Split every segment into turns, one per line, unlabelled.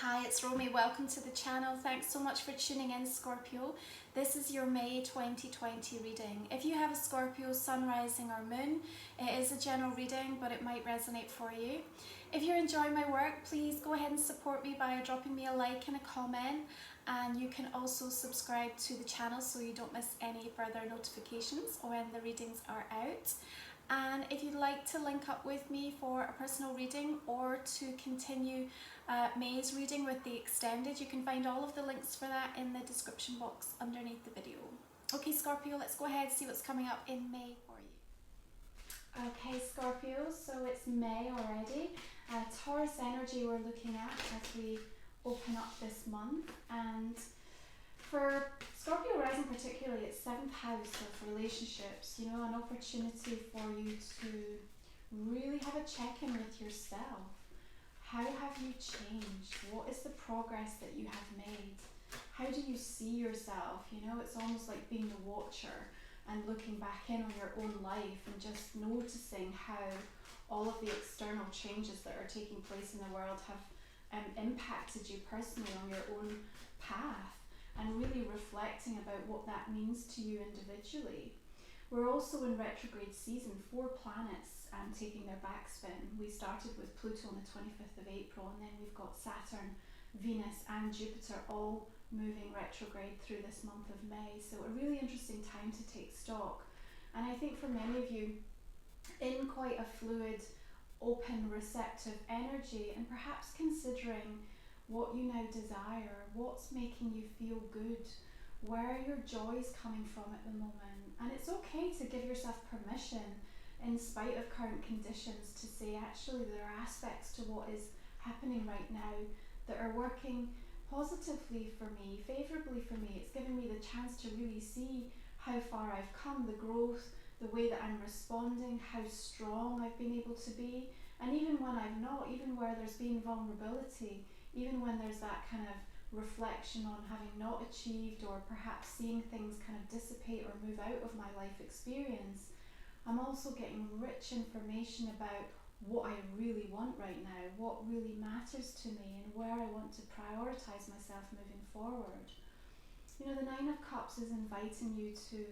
Hi, it's Romy. Welcome to the channel. Thanks so much for tuning in, Scorpio. This is your May 2020 reading. If you have a Scorpio sun, rising or moon, it is a general reading, but it might resonate for you. If you're enjoying my work, please go ahead and support me by dropping me a like and a comment. And you can also subscribe to the channel so you don't miss any further notifications when the readings are out. And if you'd like to link up with me for a personal reading or to continue May's reading with the extended, you can find all of the links for that in the description box underneath the video. Okay, Scorpio, let's go ahead and see what's coming up in May for you. Okay, Scorpio, so it's May already. Taurus energy we're looking at as we open up this month. And for Scorpio rising particularly, it's 7th house of relationships, you know, an opportunity for you to really have a check-in with yourself. How have you changed? What is the progress that you have made? How do you see yourself? You know, it's almost like being the watcher and looking back in on your own life and just noticing how all of the external changes that are taking place in the world have impacted you personally on your own path, and really reflecting about what that means to you individually. We're also in retrograde season, 4 planets taking their backspin. We started with Pluto on the 25th of April, and then we've got Saturn, Venus and Jupiter all moving retrograde through this month of May. So a really interesting time to take stock. And I think for many of you, in quite a fluid, open, receptive energy, and perhaps considering what you now desire, what's making you feel good, where are your joys coming from at the moment. And it's okay to give yourself permission, in spite of current conditions, to say actually there are aspects to what is happening right now that are working positively for me, favourably for me. It's given me the chance to really see how far I've come, the growth, the way that I'm responding, how strong I've been able to be. And even when I've not, even where there's been vulnerability, even when there's that kind of reflection on having not achieved, or perhaps seeing things kind of dissipate or move out of my life experience, I'm also getting rich information about what I really want right now, what really matters to me, and where I want to prioritize myself moving forward. You know, the 9 of Cups is inviting you to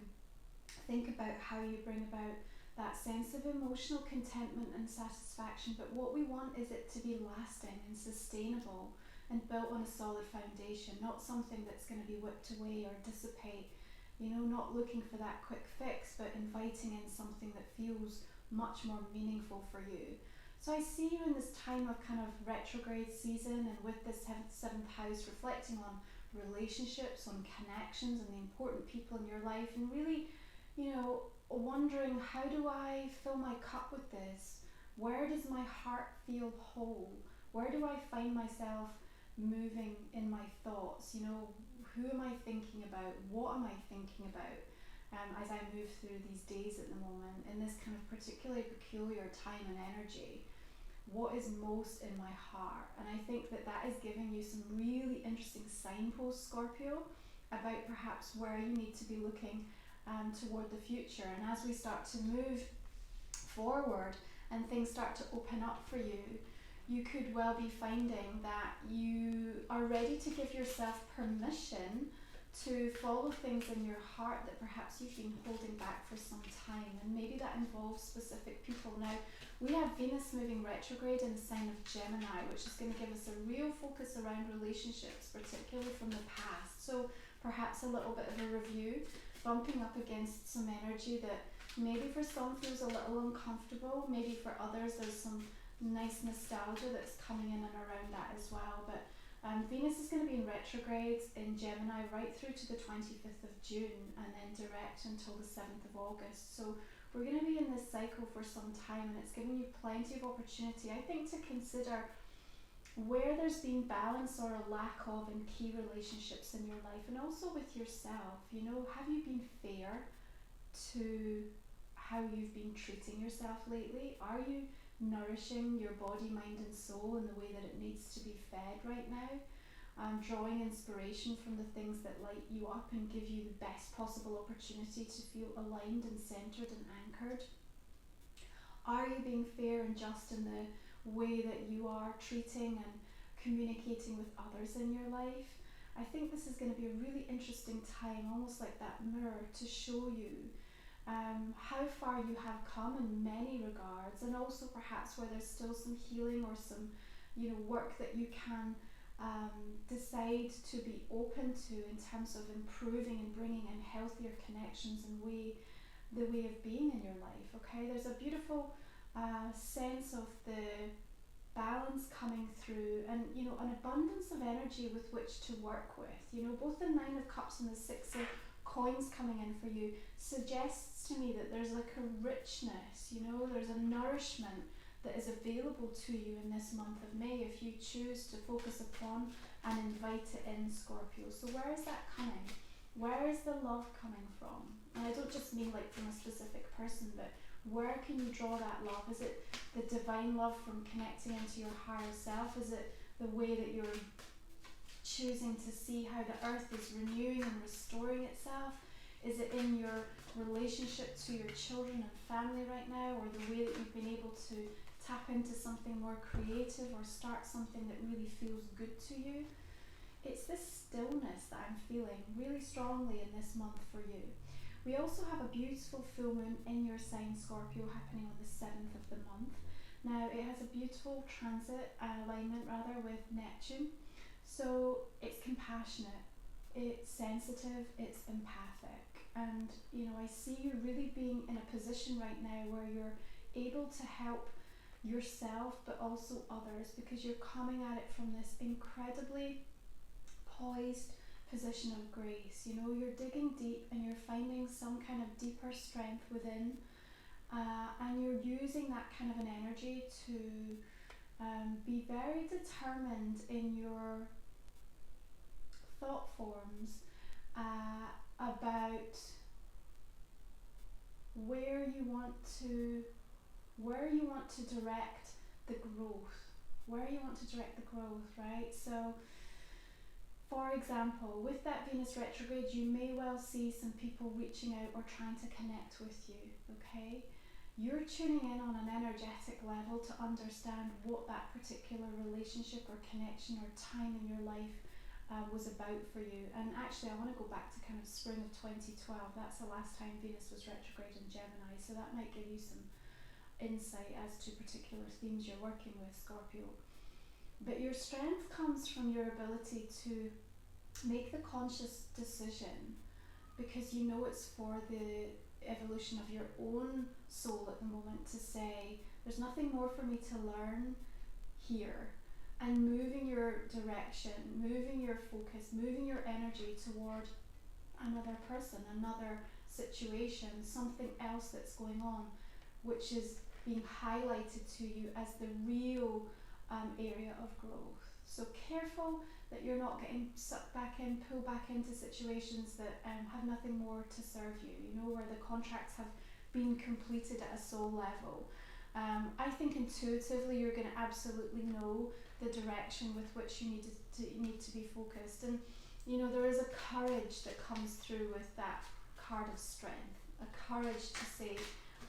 think about how you bring about that sense of emotional contentment and satisfaction, but what we want is it to be lasting and sustainable and built on a solid foundation, not something that's going to be whipped away or dissipate. You know, not looking for that quick fix, but inviting in something that feels much more meaningful for you. So I see you in this time of kind of retrograde season, and with this 7th house, reflecting on relationships, on connections and the important people in your life, and really, you know, wondering, how do I fill my cup with this? Where does my heart feel whole? Where do I find myself moving in my thoughts? You know, who am I thinking about? What am I thinking about as I move through these days at the moment, in this kind of particularly peculiar time and energy? What is most in my heart? And I think that that is giving you some really interesting signposts, Scorpio, about perhaps where you need to be looking toward the future. And as we start to move forward and things start to open up for you, you could well be finding that you are ready to give yourself permission to follow things in your heart that perhaps you've been holding back for some time. And maybe that involves specific people. Now, we have Venus moving retrograde in the sign of Gemini, which is going to give us a real focus around relationships, particularly from the past. So perhaps a little bit of a review, bumping up against some energy that maybe for some feels a little uncomfortable, maybe for others there's some nice nostalgia that's coming in and around that as well. But Venus is going to be in retrograde in Gemini right through to the 25th of June, and then direct until the 7th of August. So we're going to be in this cycle for some time, and it's giving you plenty of opportunity, I think, to consider where there's been balance or a lack of in key relationships in your life, and also with yourself. You know, have you been fair to how you've been treating yourself lately? Are you nourishing your body, mind and soul in the way that it needs to be fed right now? Drawing inspiration from the things that light you up and give you the best possible opportunity to feel aligned and centered and anchored? Are you being fair and just in the way that you are treating and communicating with others in your life. I think this is going to be a really interesting time, almost like that mirror, to show you how far you have come in many regards, and also perhaps where there's still some healing or some, work that you can decide to be open to in terms of improving and bringing in healthier connections and the way of being in your life. Okay, there's a beautiful sense of the balance coming through, and an abundance of energy with which to work with. Both the Nine of Cups and the Six of Coins coming in for you suggests to me that there's like a richness, there's a nourishment that is available to you in this month of May if you choose to focus upon and invite it in, Scorpio. So where is that coming? Where is the love coming from? And I don't just mean like from a specific person, but where can you draw that love? Is it the divine love from connecting into your higher self? Is it the way that you're choosing to see how the earth is renewing and restoring itself? Is it in your relationship to your children and family right now, or the way that you've been able to tap into something more creative or start something that really feels good to you? It's this stillness that I'm feeling really strongly in this month for you. We also have a beautiful full moon in your sign, Scorpio, happening on the 7th of the month. Now, it has a beautiful transit alignment with Neptune. So it's compassionate, it's sensitive, it's empathic. And, I see you really being in a position right now where you're able to help yourself, but also others, because you're coming at it from this incredibly poised position of grace. You're digging deep and you're finding some kind of deeper strength within, and you're using that kind of an energy to be very determined in your thought forms about where you want to direct the growth, right? So for example, with that Venus retrograde, you may well see some people reaching out or trying to connect with you, okay? You're tuning in on an energetic level to understand what that particular relationship or connection or time in your life was about for you. And actually, I want to go back to kind of spring of 2012. That's the last time Venus was retrograde in Gemini, so that might give you some insight as to particular themes you're working with, Scorpio. But your strength comes from your ability to make the conscious decision, because it's for the evolution of your own soul at the moment, to say there's nothing more for me to learn here, and moving your direction, moving your focus, moving your energy toward another person, another situation, something else that's going on, which is being highlighted to you as the real area of growth. So careful that you're not getting sucked back in, pulled back into situations that have nothing more to serve you, where the contracts have been completed at a soul level. I think intuitively you're going to absolutely know the direction with which you need to be focused. And there is a courage that comes through with that card of strength, a courage to say,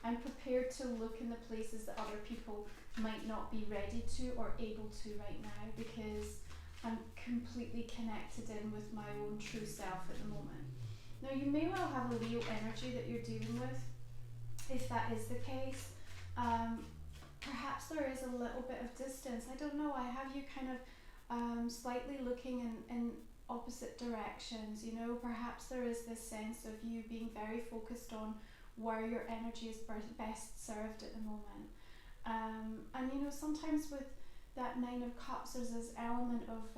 I'm prepared to look in the places that other people might not be ready to or able to right now, because I'm completely connected in with my own true self at the moment. Now, you may well have a Leo energy that you're dealing with. If that is the case, perhaps there is a little bit of distance. I don't know, I have you kind of slightly looking in opposite directions. Perhaps there is this sense of you being very focused on where your energy is best served at the moment. And sometimes with that Nine of Cups, there's this element of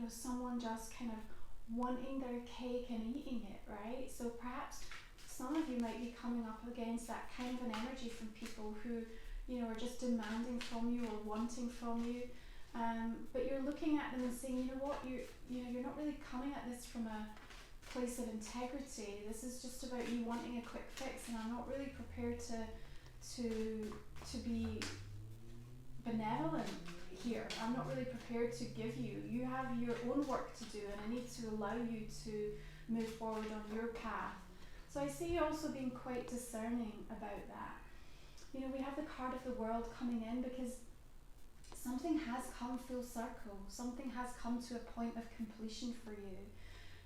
someone just kind of wanting their cake and eating it, right? So perhaps some of you might be coming up against that kind of an energy from people who are just demanding from you or wanting from you, but you're looking at them and saying, you know what, you're not really coming at this from a place of integrity. This is just about you wanting a quick fix, and I'm not really prepared to be benevolent here. I'm not really prepared to give you. You have your own work to do, and I need to allow you to move forward on your path. So I see you also being quite discerning about that. We have the card of the World coming in, because something has come full circle, something has come to a point of completion for you.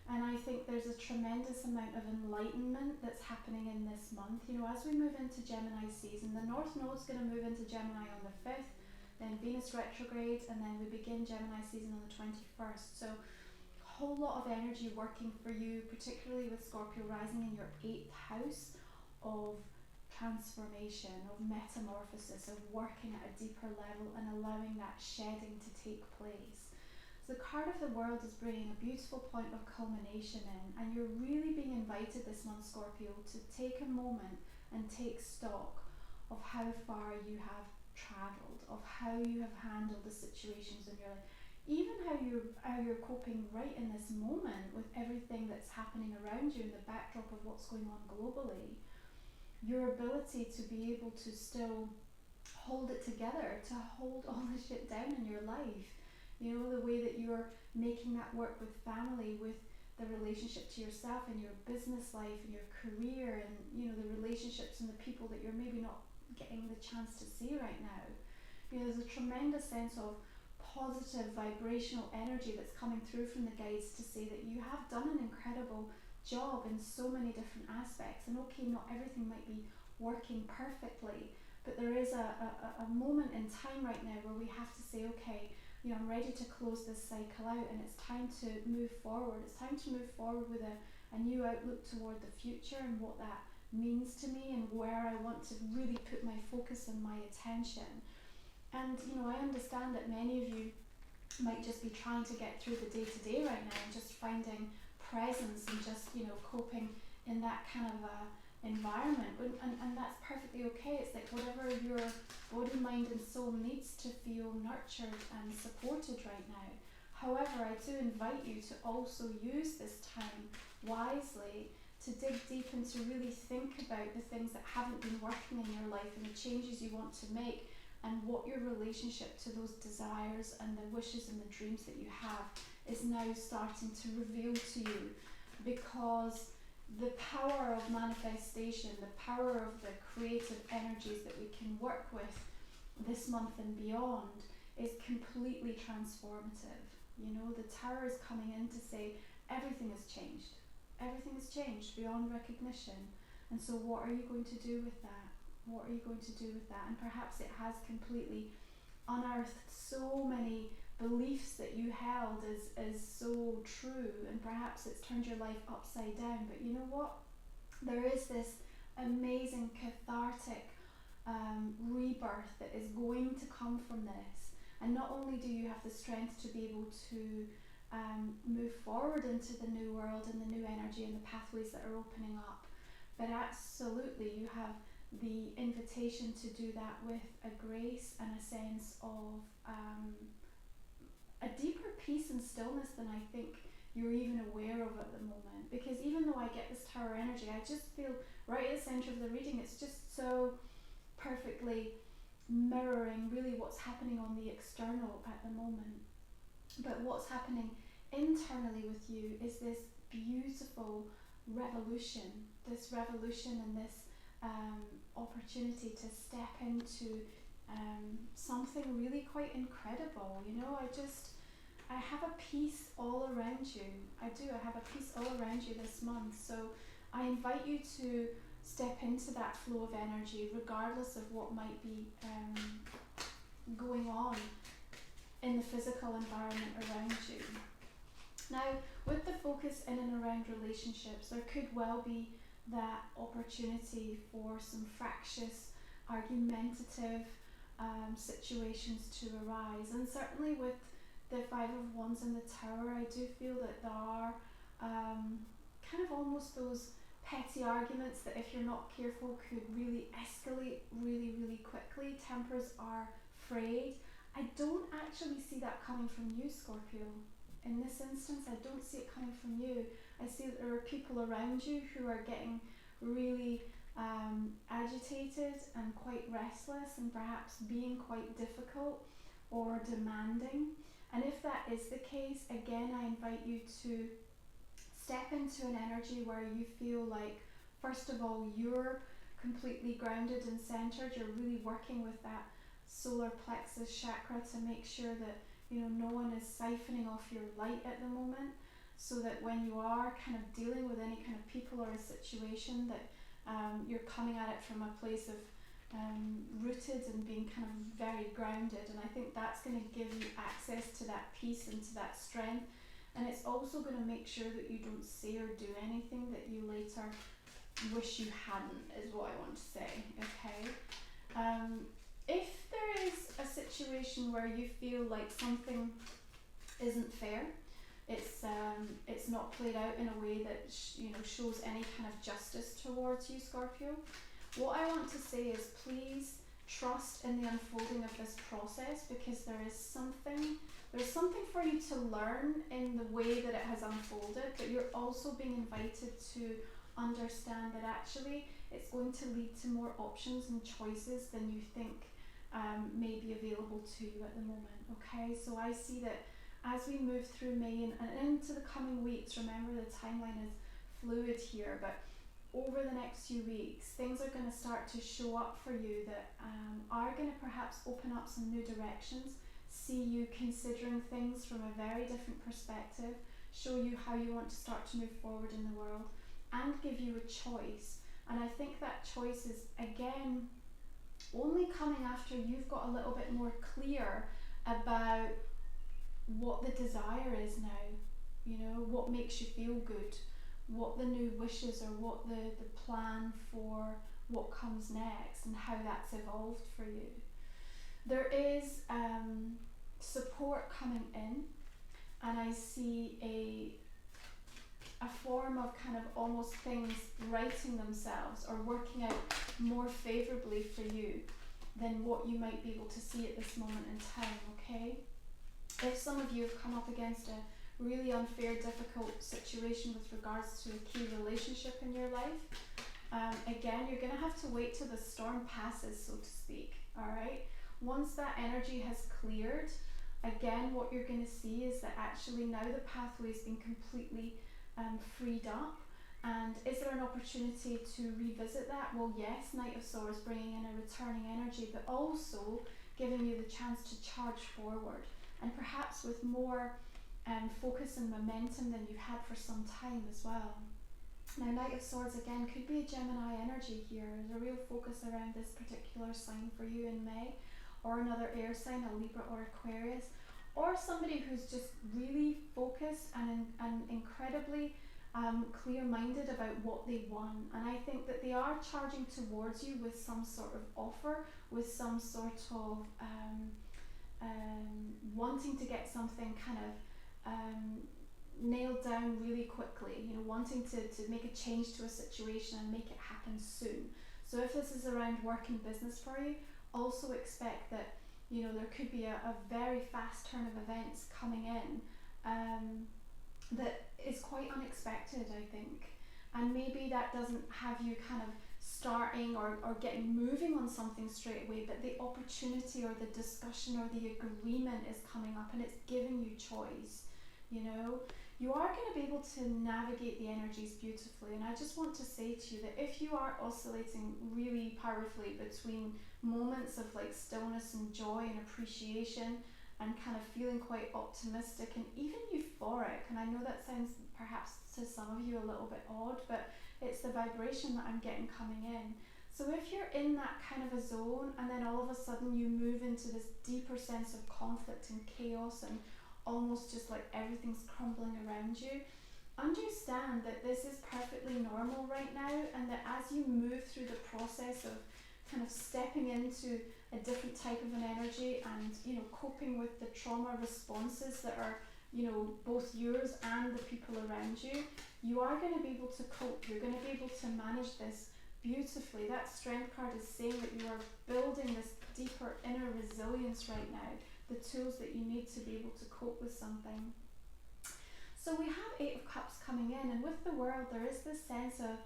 And I think there's a tremendous amount of enlightenment that's happening in this month. You know, as we move into Gemini season, the North Node's going to move into Gemini on the 5th, then Venus retrograde, and then we begin Gemini season on the 21st. So a whole lot of energy working for you, particularly with Scorpio rising in your 8th house of transformation, of metamorphosis, of working at a deeper level and allowing that shedding to take place. So the card of the World is bringing a beautiful point of culmination in, and you're really being invited this month, Scorpio, to take a moment and take stock of how far you have travelled, of how you have handled the situations in your life, even how you're coping right in this moment with everything that's happening around you in the backdrop of what's going on globally. Your ability to be able to still hold it together, to hold all the shit down in your life. You know, the way that you're making that work with family, with the relationship to yourself and your business life and your career, and you know, the relationships and the people that you're maybe not getting the chance to see right now. You know, there's a tremendous sense of positive vibrational energy that's coming through from the guides to say that you have done an incredible job in so many different aspects. And okay, not everything might be working perfectly, but there is a moment in time right now where we have to say, okay, you know, I'm ready to close this cycle out, and it's time to move forward. It's time to move forward with a new outlook toward the future and what that means to me and where I want to really put my focus and my attention. And you know, I understand that many of you might just be trying to get through the day-to-day right now and just finding presence and just, you know, coping in that kind of environment, and that's perfectly okay. It's like whatever your body, mind and soul needs to feel nurtured and supported right now. However, I do invite you to also use this time wisely to dig deep and to really think about the things that haven't been working in your life and the changes you want to make, and what your relationship to those desires and the wishes and the dreams that you have is now starting to reveal to you. Because the power of manifestation, the power of the creative energies that we can work with this month and beyond is completely transformative. You know, the Tower is coming in to say everything has changed. Everything has changed beyond recognition. And so what are you going to do with that? What are you going to do with that? And perhaps it has completely unearthed so many beliefs that you held as so true, and perhaps it's turned your life upside down. But you know what? There is this amazing cathartic rebirth that is going to come from this. And not only do you have the strength to be able to move forward into the new world and the new energy and the pathways that are opening up, but absolutely you have the invitation to do that with a grace and a sense of a deeper peace and stillness than I think you're even aware of at the moment. Because even though I get this Tower energy, I just feel right at the center of the reading, it's just so perfectly mirroring really what's happening on the external at the moment. But what's happening internally with you is this beautiful revolution and this opportunity to step into something really quite incredible. You know, I have a peace all around you. I have a peace all around you this month. So I invite you to step into that flow of energy regardless of what might be going on in the physical environment around you. Now, with the focus in and around relationships, there could well be that opportunity for some fractious, argumentative situations to arise. And certainly with the Five of Wands and the Tower, I do feel that there are kind of almost those petty arguments that if you're not careful could really escalate really, really quickly. Tempers are frayed. I don't actually see that coming from you, Scorpio. In this instance, I don't see it coming from you. I see that there are people around you who are getting really agitated and quite restless and perhaps being quite difficult or demanding. And if that is the case, again, I invite you to step into an energy where you feel like, first of all, you're completely grounded and centered. You're really working with that solar plexus chakra to make sure that, you know, no one is siphoning off your light at the moment, so that when you are kind of dealing with any kind of people or a situation, that you're coming at it from a place of rooted and being kind of very grounded. And I think that's going to give you access to that peace and to that strength. And it's also going to make sure that you don't say or do anything that you later wish you hadn't, is what I want to say, okay? If there is a situation where you feel like something isn't fair, it's not played out in a way that shows any kind of justice towards you, Scorpio, what I want to say is please trust in the unfolding of this process, because there's something for you to learn in the way that it has unfolded, but you're also being invited to understand that actually it's going to lead to more options and choices than you think may be available to you at the moment, okay? So I see that as we move through May and into the coming weeks, remember the timeline is fluid here, but over the next few weeks, things are going to start to show up for you that are going to perhaps open up some new directions, see you considering things from a very different perspective, show you how you want to start to move forward in the world, and give you a choice. And I think that choice is, again, only coming after you've got a little bit more clear about what the desire is now, you know, what makes you feel good, what the new wishes or what the plan for what comes next and how that's evolved for you. There is support coming in, and I see a form of kind of almost things righting themselves or working out more favourably for you than what you might be able to see at this moment in time, okay? If some of you have come up against a really unfair, difficult situation with regards to a key relationship in your life, again, you're going to have to wait till the storm passes, so to speak, alright? Once that energy has cleared, again, what you're going to see is that actually now the pathway has been completely freed up. And is there an opportunity to revisit that? Well, yes, Knight of Swords bringing in a returning energy, but also giving you the chance to charge forward, and perhaps with more focus and momentum than you've had for some time as well. Now, Knight of Swords again could be a Gemini energy here. There's a real focus around this particular sign for you in May, or another air sign, a Libra or Aquarius, or somebody who's just really focused and incredibly clear-minded about what they want. And I think that they are charging towards you with some sort of offer, with some sort of wanting to get something kind of nailed down really quickly, you know, wanting to make a change to a situation and make it happen soon. So if this is around work and business for you, also expect that, you know, there could be a very fast turn of events coming in that is quite unexpected, I think. And maybe that doesn't have you kind of starting or getting moving on something straight away, but the opportunity or the discussion or the agreement is coming up and it's giving you choice, you know. You are going to be able to navigate the energies beautifully, and I just want to say to you that if you are oscillating really powerfully between moments of like stillness and joy and appreciation and kind of feeling quite optimistic and even euphoric, and I know that sounds perhaps to some of you a little bit odd, but it's the vibration that I'm getting coming in. So if you're in that kind of a zone and then all of a sudden you move into this deeper sense of conflict and chaos and almost just like everything's crumbling around you, understand that this is perfectly normal right now, and that as you move through the process of kind of stepping into a different type of an energy and, you know, coping with the trauma responses that are, you know, both yours and the people around you, you are going to be able to cope. You're going to be able to manage this beautifully. That Strength card is saying that you are building this deeper inner resilience right now, the tools that you need to be able to cope with something. So we have Eight of Cups coming in, and with the World there is this sense of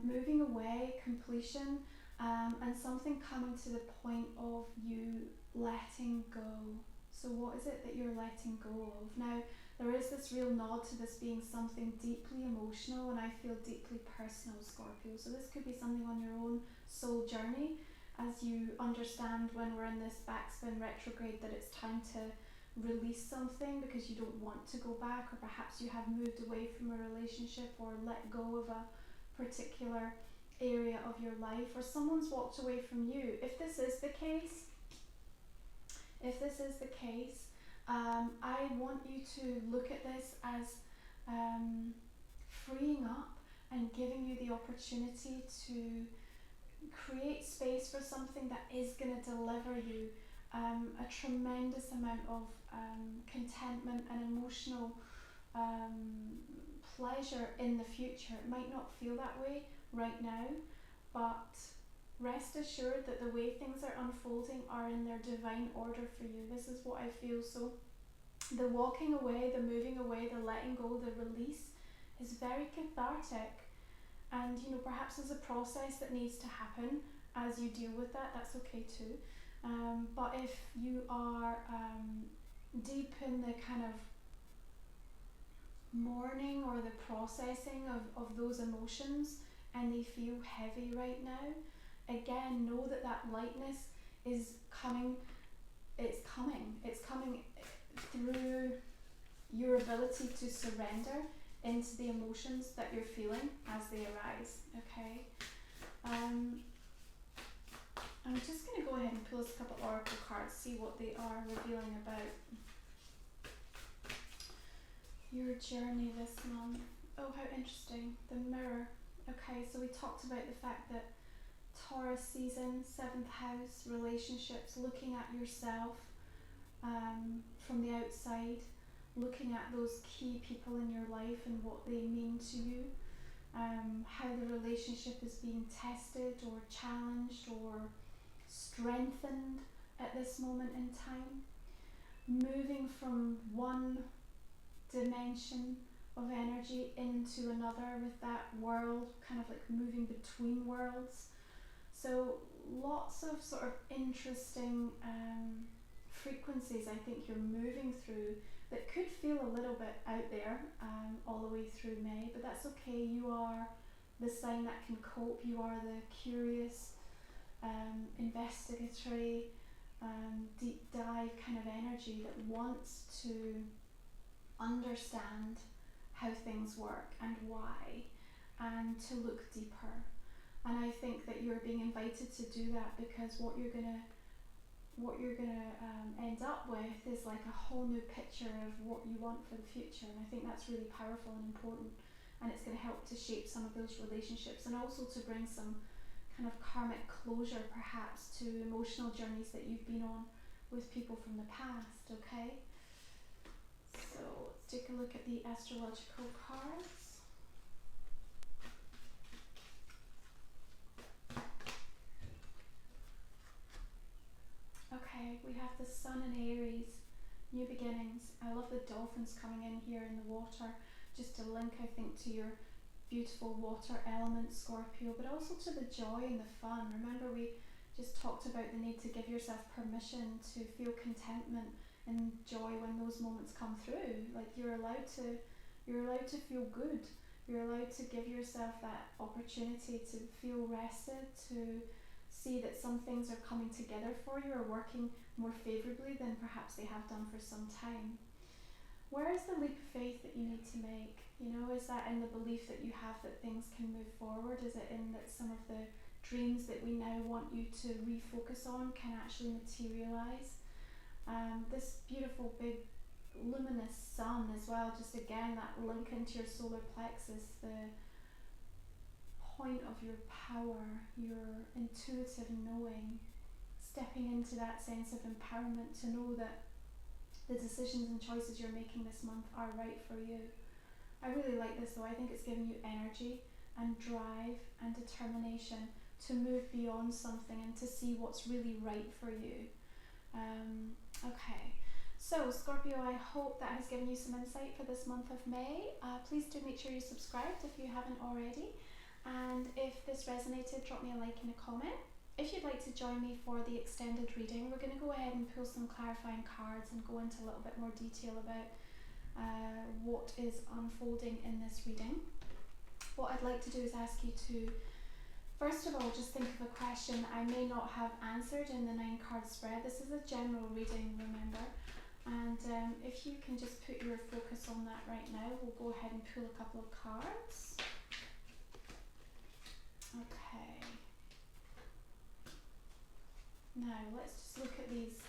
moving away, completion, and something coming to the point of you letting go. So what is it that you're letting go of? Now, there is this real nod to this being something deeply emotional, and I feel deeply personal, Scorpio. So this could be something on your own soul journey. as you understand when we're in this backspin retrograde that it's time to release something because you don't want to go back, or perhaps you have moved away from a relationship or let go of a particular area of your life, or someone's walked away from you. If this is the case, I want you to look at this as freeing up and giving you the opportunity to create space for something that is going to deliver you a tremendous amount of contentment and emotional pleasure in the future. It might not feel that way right now, but rest assured that the way things are unfolding are in their divine order for you. This is what I feel. So the walking away, the moving away, the letting go, the release is very cathartic. And perhaps there's a process that needs to happen as you deal with that. That's okay too. But if you are deep in the kind of mourning or the processing of those emotions and they feel heavy right now, again, know that lightness is coming. It's coming through your ability to surrender into the emotions that you're feeling as they arise. Okay. I'm just going to go ahead and pull us a couple oracle cards, see what they are revealing about your journey this month. Oh, how interesting. The mirror. Okay, so we talked about the fact that Taurus season, 7th house, relationships, looking at yourself from the outside, looking at those key people in your life and what they mean to you, how the relationship is being tested or challenged or strengthened at this moment in time, moving from one dimension of energy into another with that world, kind of like moving between worlds. So lots of sort of interesting frequencies I think you're moving through that could feel a little bit out there all the way through May, but that's okay. You are the sign that can cope. You are the curious, investigatory, deep dive kind of energy that wants to understand how things work and why, and to look deeper. And I think that you're being invited to do that because what you're gonna end up with is like a whole new picture of what you want for the future. And I think that's really powerful and important, and it's going to help to shape some of those relationships and also to bring some kind of karmic closure perhaps to emotional journeys that you've been on with people from the past. Okay, so let's take a look at the astrological cards. Okay, we have the Sun in Aries, new beginnings. I love the dolphins coming in here in the water, just to link, I think, to your beautiful water element, Scorpio, but also to the joy and the fun. Remember, we just talked about the need to give yourself permission to feel contentment and joy when those moments come through. Like you're allowed to feel good. You're allowed to give yourself that opportunity to feel rested, to see that some things are coming together for you or working more favourably than perhaps they have done for some time. Where is the leap of faith that you need to make? Is that in the belief that you have that things can move forward? Is it in that some of the dreams that we now want you to refocus on can actually materialise? This beautiful big luminous sun as well, just again that link into your solar plexus, the point of your power, your intuitive knowing, stepping into that sense of empowerment to know that the decisions and choices you're making this month are right for you. I really like this though. I think it's giving you energy and drive and determination to move beyond something and to see what's really right for you. Okay, so Scorpio, I hope that has given you some insight for this month of May. Please do make sure you're subscribed if you haven't already. And if this resonated, drop me a like and a comment. If you'd like to join me for the extended reading, we're going to go ahead and pull some clarifying cards and go into a little bit more detail about what is unfolding in this reading. What I'd like to do is ask you to First of all, just think of a question I may not have answered in the 9-card spread. This is a general reading, remember. And if you can just put your focus on that right now, we'll go ahead and pull a couple of cards. Okay. Now, let's just look at these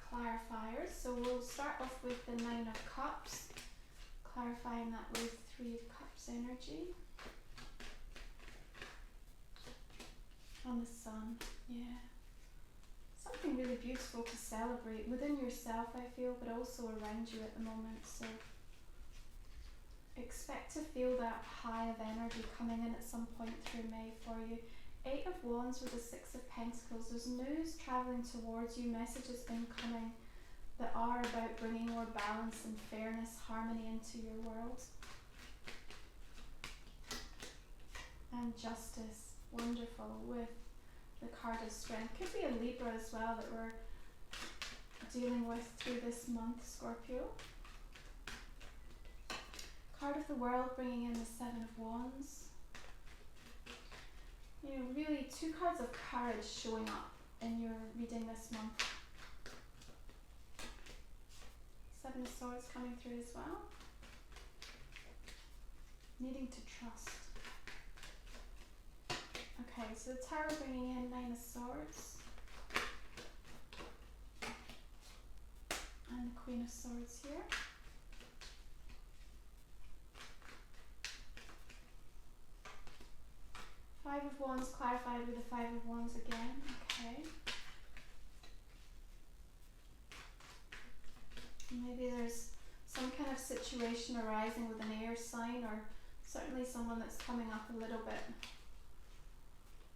clarifiers. So we'll start off with the 9 of Cups, clarifying that with 3 of Cups energy. On the Sun, yeah. Something really beautiful to celebrate within yourself, I feel, but also around you at the moment. So expect to feel that high of energy coming in at some point through May for you. 8 of Wands with the 6 of Pentacles. There's news travelling towards you, messages incoming that are about bringing more balance and fairness, harmony into your world. And Justice, wonderful, with the card of Strength. Could be a Libra as well that we're dealing with through this month, Scorpio. Card of the World bringing in the 7 of Wands. You know, really 2 cards of courage showing up in your reading this month. 7 of Swords coming through as well. Needing to trust. Okay, so the Tower bringing in 9 of Swords. And the Queen of Swords here. 5 of Wands clarified with the 5 of Wands again. Okay. Maybe there's some kind of situation arising with an air sign, or certainly someone that's coming up a little bit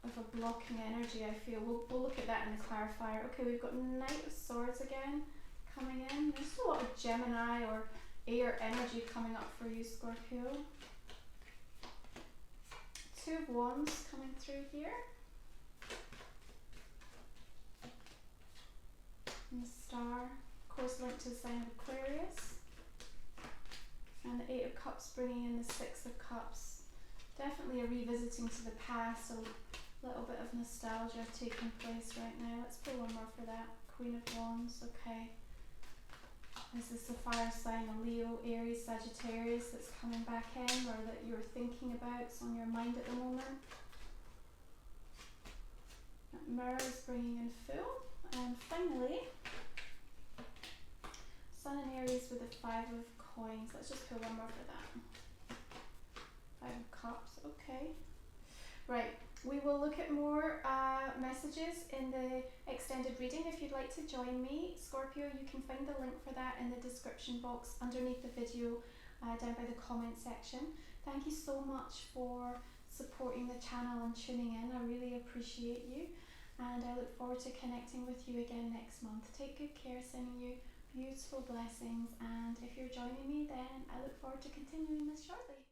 of a blocking energy, I feel. We'll look at that in the clarifier. Okay, we've got Knight of Swords again coming in. There's a lot of Gemini or air energy coming up for you, Scorpio. 2 of Wands coming through here. And the Star, of course, linked to the sign of Aquarius. And the 8 of Cups bringing in the 6 of Cups. Definitely a revisiting to the past, a little bit of nostalgia taking place right now. Let's pull one more for that. Queen of Wands, okay. Is this a fire sign, a Leo, Aries, Sagittarius that's coming back in, or that you're thinking about, it's on your mind at the moment? That Mirror is bringing in Fool. And finally, Sun and Aries with the 5 of Coins. Let's just pull one more for that. 5 of Cups, okay. Right, we will look at more messages in the extended reading. If you'd like to join me, Scorpio, you can find the link for that in the description box underneath the video, down by the comment section. Thank you so much for supporting the channel and tuning in. I really appreciate you, and I look forward to connecting with you again next month. Take good care, sending you beautiful blessings, and if you're joining me, then I look forward to continuing this shortly.